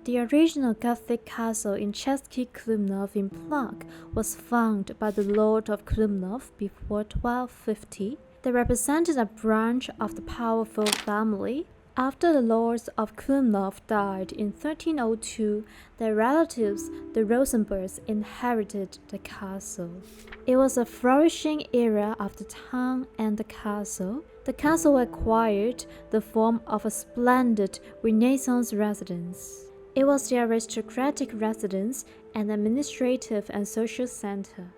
The original Gothic castle in Český Krumlov in Prague was founded by the Lord of Krumlov before 1250. They represented a branch of the powerful family. After the lords of Krumlov died in 1302, their relatives, the Rosenbergs, inherited the castle. It was a flourishing era of the town and the castle. The castle acquired the form of a splendid Renaissance residence. It was the aristocratic residence and administrative and social center.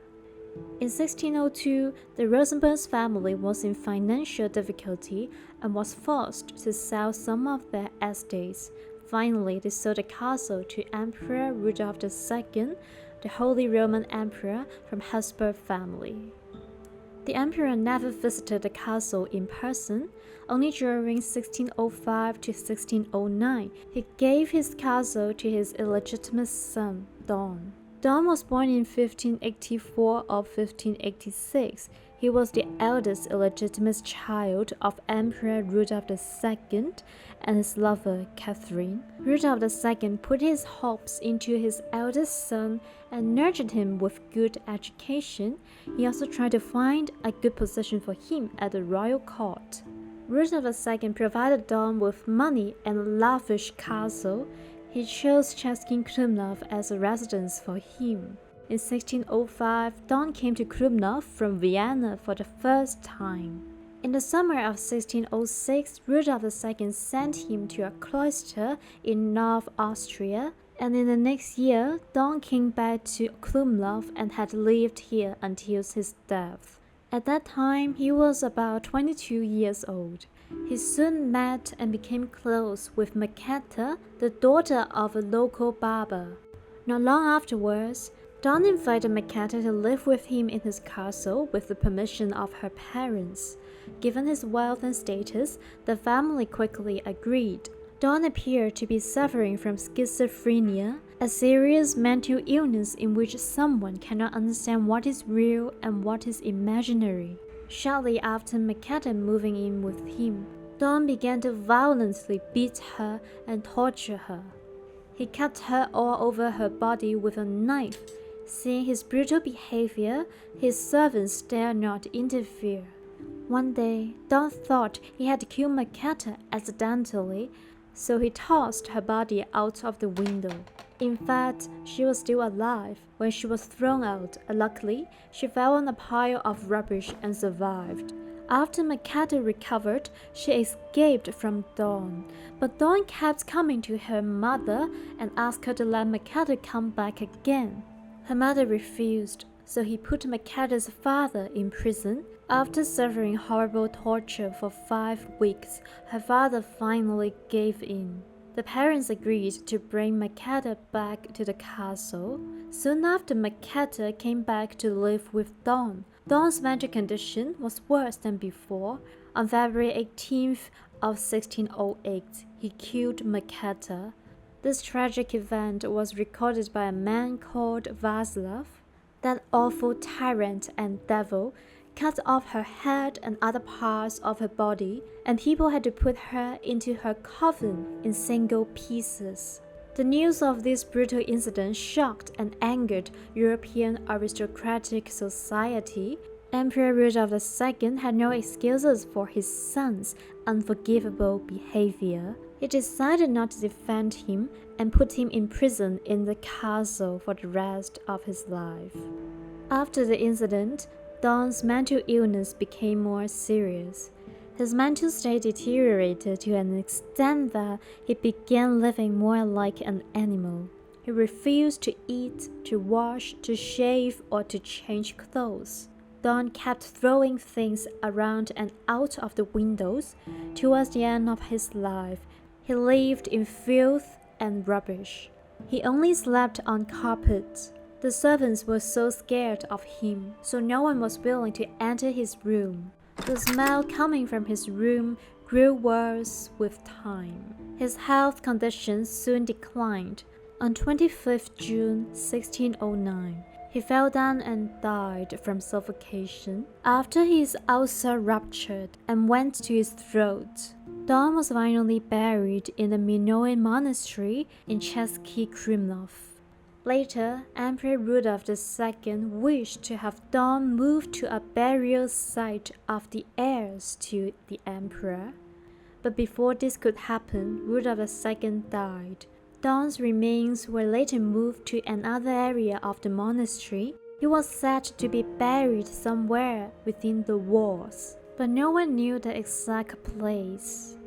In 1602, the Rosenbergs family was in financial difficulty and was forced to sell some of their estates. Finally, they sold the castle to Emperor Rudolf II, the Holy Roman Emperor from Habsburg family. The emperor never visited the castle in person. Only during 1605 to 1609, he gave his castle to his illegitimate son, Don. Don was born in 1584 or 1586. He was the eldest illegitimate child of Emperor Rudolf II and his lover, Catherine. Rudolf II put his hopes into his eldest son and nurtured him with good education. He also tried to find a good position for him at the royal court. Rudolf II provided Don with money and a lavish castle. He chose Český Krumlov as a residence for him. In 1605, Don came to Krumlov from Vienna for the first time. In the summer of 1606, Rudolf II sent him to a cloister in North Austria, and in the next year, Don came back to Krumlov and had lived here until his death. At that time, he was about 22 years old. He soon met and became close with Maketa, the daughter of a local barber. Not long afterwards, Don invited Maketa to live with him in his castle with the permission of her parents. Given his wealth and status, the family quickly agreed. Don appeared to be suffering from schizophrenia, a serious mental illness in which someone cannot understand what is real and what is imaginary. Shortly after Maketa moving in with him, Don began to violently beat her and torture her. He cut her all over her body with a knife. Seeing his brutal behavior, his servants dared not interfere. One day, Don thought he had killed Maketa accidentally, so he tossed her body out of the window. In fact, she was still alive when she was thrown out, and luckily, she fell on a pile of rubbish and survived. After Maketa recovered, she escaped from Don, but Don kept coming to her mother and asked her to let Maketa come back again. Her mother refused, so he put Maketa's father in prison. After suffering horrible torture for 5 weeks, her father finally gave in. The parents agreed to bring Maketa back to the castle. Soon after, Maketa came back to live with Don. Don's mental condition was worse than before. On February 18th of 1608, he killed Maketa. This tragic event was recorded by a man called Václav. That awful tyrant and devil cut off her head and other parts of her body, and people had to put her into her coffin in single pieces. The news of this brutal incident shocked and angered European aristocratic society. Emperor Rudolf II had no excuses for his son's unforgivable behavior. He decided not to defend him and put him in prison in the castle for the rest of his life. After the incident, Don's mental illness became more serious. His mental state deteriorated to an extent that he began living more like an animal. He refused to eat, to wash, to shave, or to change clothes. Don kept throwing things around and out of the windows. Towards the end of his life, he lived in filth and rubbish. He only slept on carpet. The servants were so scared of him, so no one was willing to enter his room. The smell coming from his room grew worse with time. His health condition soon declined. On 25th June 1609, he fell down and died from suffocation after his ulcer ruptured and went to his throat. Dawn was finally buried in the Minoan monastery in Český Krumlov. Later, Emperor Rudolf II wished to have Dawn moved to a burial site of the heirs to the emperor. But before this could happen, Rudolf II died. Dawn's remains were later moved to another area of the monastery. He was said to be buried somewhere within the walls, but no one knew the exact place.